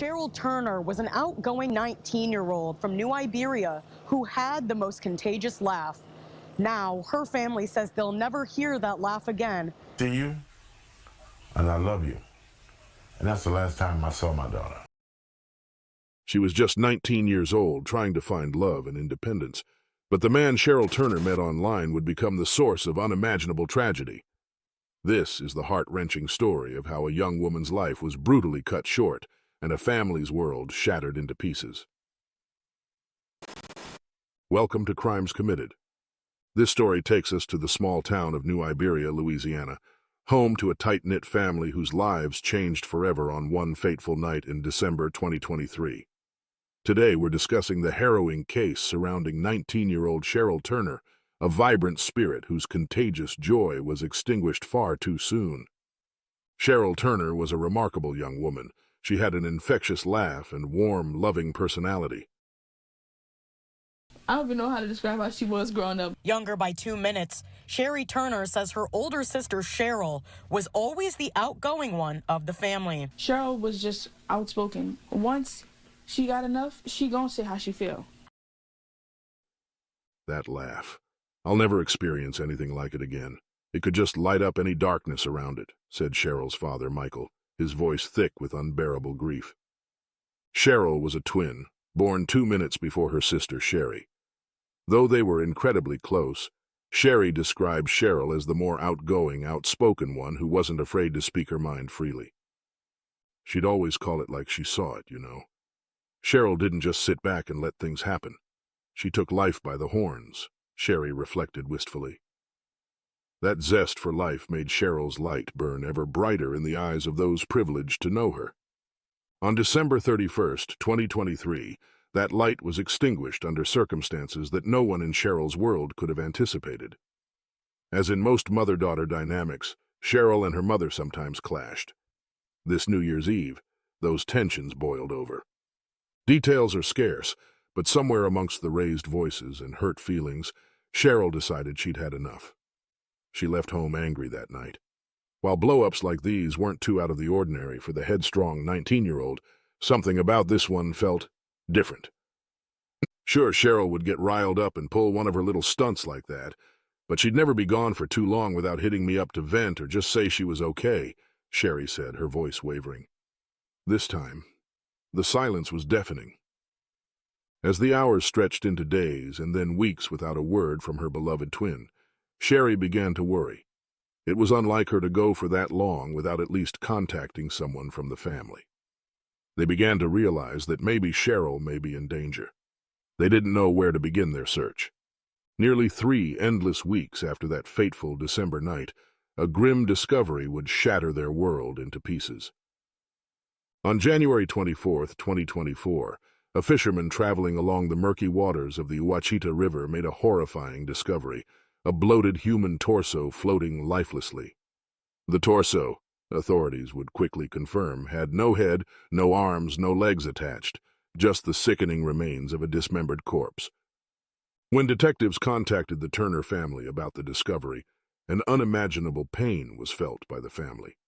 Sheryl Turner was an outgoing 19-year-old from New Iberia who had the most contagious laugh. Now, her family says they'll never hear that laugh again. See you, and I love you. And that's the last time I saw my daughter. She was just 19 years old, trying to find love and independence. But the man Sheryl Turner met online would become the source of unimaginable tragedy. This is the heart-wrenching story of how a young woman's life was brutally cut short and a family's world shattered into pieces. Welcome to Crimes Committed. This story takes us to the small town of New Iberia, Louisiana, home to a tight-knit family whose lives changed forever on one fateful night in December 2023. Today, we're discussing the harrowing case surrounding 19-year-old Sheryl Turner, a vibrant spirit whose contagious joy was extinguished far too soon. Sheryl Turner was a remarkable young woman. She had an infectious laugh and warm, loving personality. I don't even know how to describe how she was growing up. Younger by 2 minutes, Sheryl Turner says her older sister Sheryl was always the outgoing one of the family. Sheryl was just outspoken. Once she got enough, she gonna say how she feel. That laugh. I'll never experience anything like it again. It could just light up any darkness around it, said Sheryl's father, Michael, his voice thick with unbearable grief. Sheryl was a twin, born 2 minutes before her sister Sherry. Though they were incredibly close, Sherry described Sheryl as the more outgoing, outspoken one who wasn't afraid to speak her mind freely. She'd always call it like she saw it, you know. Sheryl didn't just sit back and let things happen. She took life by the horns, Sherry reflected wistfully. That zest for life made Sheryl's light burn ever brighter in the eyes of those privileged to know her. On December 31st, 2023, that light was extinguished under circumstances that no one in Sheryl's world could have anticipated. As in most mother-daughter dynamics, Sheryl and her mother sometimes clashed. This New Year's Eve, those tensions boiled over. Details are scarce, but somewhere amongst the raised voices and hurt feelings, Sheryl decided she'd had enough. She left home angry that night. While blow-ups like these weren't too out of the ordinary for the headstrong 19-year-old, something about this one felt different. Sure, Sheryl would get riled up and pull one of her little stunts like that, but she'd never be gone for too long without hitting me up to vent or just say she was okay, Sherry said, her voice wavering. This time, the silence was deafening. As the hours stretched into days and then weeks without a word from her beloved twin, Sherry began to worry. It was unlike her to go for that long without at least contacting someone from the family. They began to realize that maybe Sheryl may be in danger. They didn't know where to begin their search. Nearly 3 endless weeks after that fateful December night, a grim discovery would shatter their world into pieces. On January 24th, 2024, a fisherman traveling along the murky waters of the Ouachita River made a horrifying discovery, a bloated human torso floating lifelessly. The torso, authorities would quickly confirm, had no head, no arms, no legs attached, just the sickening remains of a dismembered corpse. When detectives contacted the Turner family about the discovery, an unimaginable pain was felt by the family.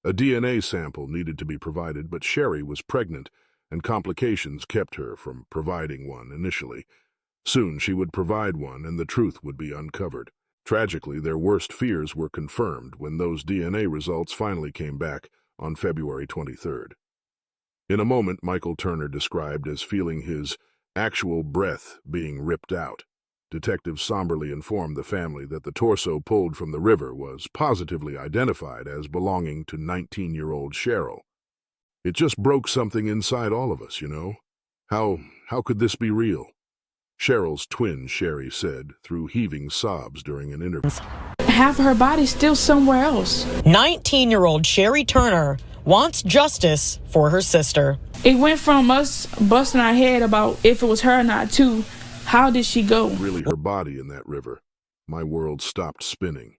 A DNA sample needed to be provided, but Sherry was pregnant, and complications kept her from providing one initially. Soon she would provide one, and the truth would be uncovered. Tragically, their worst fears were confirmed when those DNA results finally came back on February 23rd. In a moment, Michael Turner described as feeling his actual breath being ripped out. Detectives somberly informed the family that the torso pulled from the river was positively identified as belonging to 19-year-old Sheryl. It just broke something inside all of us, you know. How could this be real? Sheryl's twin, Sherry, said through heaving sobs during an interview. Half of her body's still somewhere else. 19-year-old Sheryl Turner wants justice for her sister. It went from us busting our head about if it was her or not to how did she go? Really her body in that river. My world stopped spinning.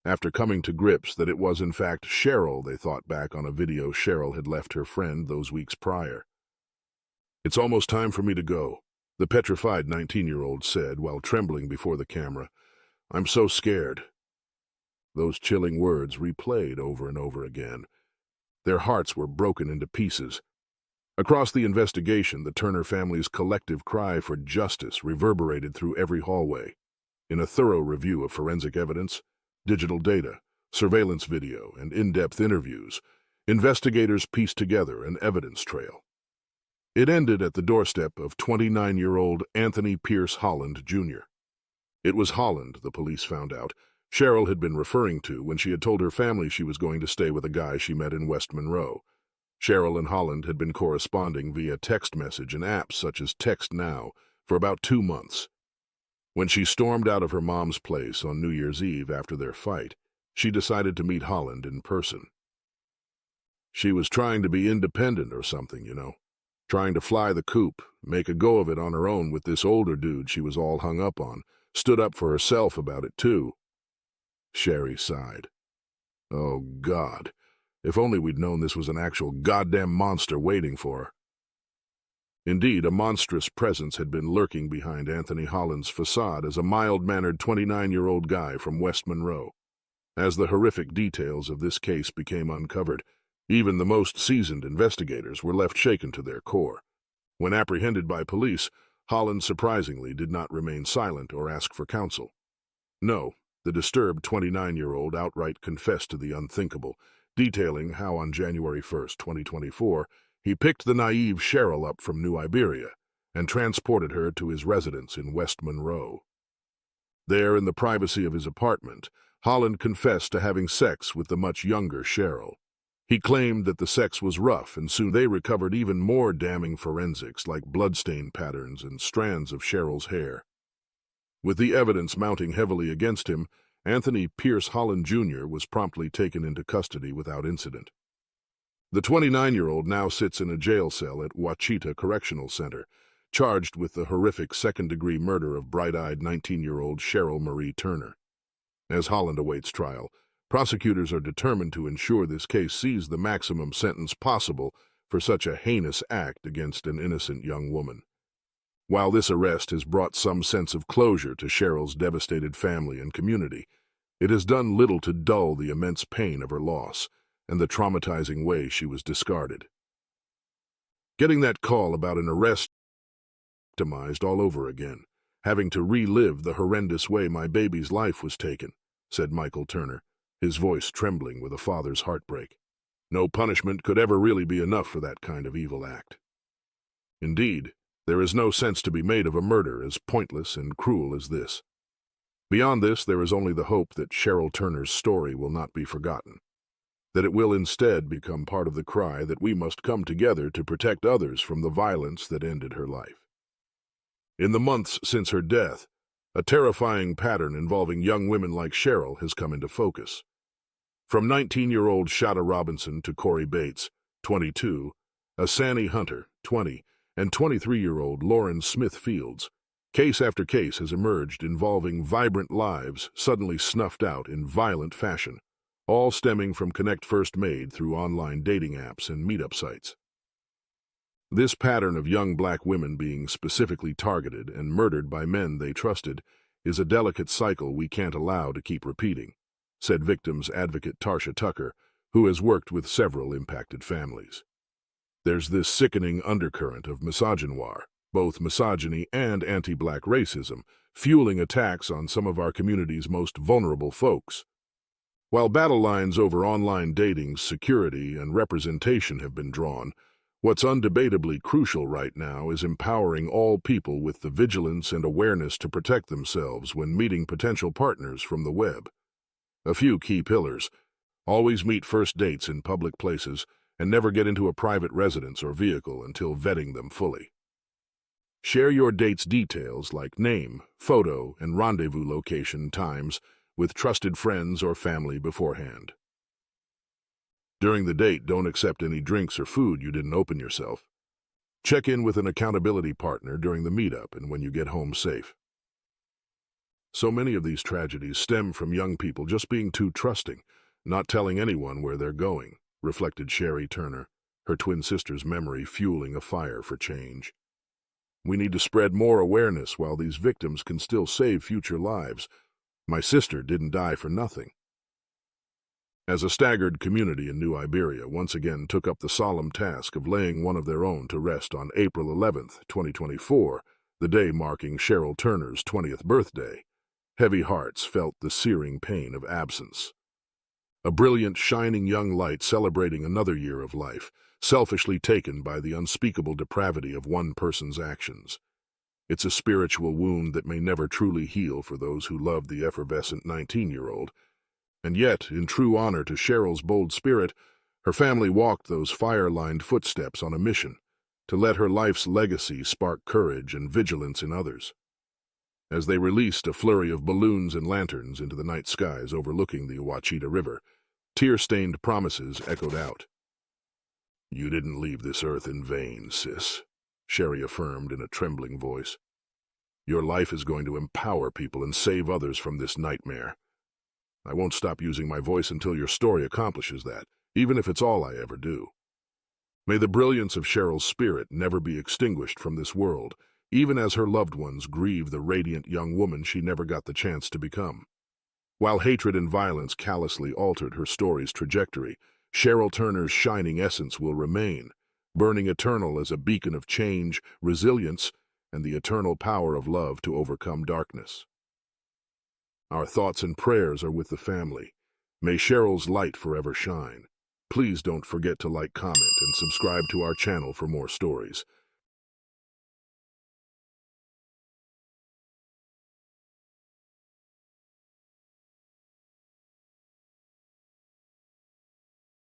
After coming to grips that it was in fact Sheryl, they thought back on a video Sheryl had left her friend those weeks prior. "It's almost time for me to go," the petrified 19-year-old said while trembling before the camera. "I'm so scared." Those chilling words replayed over and over again. Their hearts were broken into pieces. Across the investigation, the Turner family's collective cry for justice reverberated through every hallway. In a thorough review of forensic evidence, digital data, surveillance video, and in-depth interviews, investigators pieced together an evidence trail. It ended at the doorstep of 29-year-old Anthony Pierce Holland, Jr. It was Holland, the police found out, Sheryl had been referring to when she had told her family she was going to stay with a guy she met in West Monroe. Sheryl and Holland had been corresponding via text message and apps such as Text Now for about 2 months. When she stormed out of her mom's place on New Year's Eve after their fight, she decided to meet Holland in person. She was trying to be independent or something, trying to fly the coop, make a go of it on her own with this older dude she was all hung up on, stood up for herself about it too. Sherry sighed. Oh, God. If only we'd known this was an actual goddamn monster waiting for her. Indeed, a monstrous presence had been lurking behind Anthony Holland's facade as a mild-mannered 29-year-old guy from West Monroe. As the horrific details of this case became uncovered, even the most seasoned investigators were left shaken to their core. When apprehended by police, Holland surprisingly did not remain silent or ask for counsel. No, the disturbed 29-year-old outright confessed to the unthinkable, detailing how on January 1, 2024, he picked the naive Sheryl up from New Iberia and transported her to his residence in West Monroe. There, in the privacy of his apartment, Holland confessed to having sex with the much younger Sheryl. He claimed that the sex was rough, and soon they recovered even more damning forensics like bloodstain patterns and strands of Sheryl's hair. With the evidence mounting heavily against him, Anthony Pierce Holland Jr. was promptly taken into custody without incident. The 29-year-old now sits in a jail cell at Ouachita Correctional Center, charged with the horrific second-degree murder of bright-eyed 19-year-old Sheryl Marie Turner. As Holland awaits trial, prosecutors are determined to ensure this case sees the maximum sentence possible for such a heinous act against an innocent young woman. While this arrest has brought some sense of closure to Sheryl's devastated family and community, it has done little to dull the immense pain of her loss and the traumatizing way she was discarded. Getting that call about an arrest victimized all over again, having to relive the horrendous way my baby's life was taken, said Michael Turner, his voice trembling with a father's heartbreak. No punishment could ever really be enough for that kind of evil act. Indeed, there is no sense to be made of a murder as pointless and cruel as this. Beyond this, there is only the hope that Sheryl Turner's story will not be forgotten, that it will instead become part of the cry that we must come together to protect others from the violence that ended her life. In the months since her death, a terrifying pattern involving young women like Sheryl has come into focus. From 19-year-old Shada Robinson to Corey Bates, 22, Asani Hunter, 20, and 23-year-old Lauren Smith Fields, case after case has emerged involving vibrant lives suddenly snuffed out in violent fashion, all stemming from Connect First Made through online dating apps and meetup sites. This pattern of young black women being specifically targeted and murdered by men they trusted is a delicate cycle we can't allow to keep repeating, said victims advocate Tarsha Tucker, who has worked with several impacted families. There's this sickening undercurrent of misogynoir, both misogyny and anti-black racism, fueling attacks on some of our community's most vulnerable folks. While battle lines over online dating's security and representation have been drawn, what's undebatably crucial right now is empowering all people with the vigilance and awareness to protect themselves when meeting potential partners from the web. A few key pillars: always meet first dates in public places, and never get into a private residence or vehicle until vetting them fully. Share your date's details like name, photo, and rendezvous location times with trusted friends or family beforehand. During the date, don't accept any drinks or food you didn't open yourself. Check in with an accountability partner during the meetup and when you get home safe. So many of these tragedies stem from young people just being too trusting, not telling anyone where they're going, reflected Sheryl Turner, her twin sister's memory fueling a fire for change. We need to spread more awareness while these victims can still save future lives. My sister didn't die for nothing. As a staggered community in New Iberia once again took up the solemn task of laying one of their own to rest on April 11th, 2024, the day marking Sheryl Turner's 20th birthday, heavy hearts felt the searing pain of absence. A brilliant, shining young light celebrating another year of life, selfishly taken by the unspeakable depravity of one person's actions. It's a spiritual wound that may never truly heal for those who love the effervescent 19-year-old. And yet, in true honor to Sheryl's bold spirit, her family walked those fire-lined footsteps on a mission to let her life's legacy spark courage and vigilance in others. As they released a flurry of balloons and lanterns into the night skies overlooking the Ouachita River, tear-stained promises echoed out. "You didn't leave this earth in vain, sis," Sherry affirmed in a trembling voice. "Your life is going to empower people and save others from this nightmare. I won't stop using my voice until your story accomplishes that, even if it's all I ever do. May the brilliance of Sheryl's spirit never be extinguished from this world, even as her loved ones grieve the radiant young woman she never got the chance to become." While hatred and violence callously altered her story's trajectory, Sheryl Turner's shining essence will remain, burning eternal as a beacon of change, resilience, and the eternal power of love to overcome darkness. Our thoughts and prayers are with the family. May Sheryl's light forever shine. Please don't forget to like, comment, and subscribe to our channel for more stories.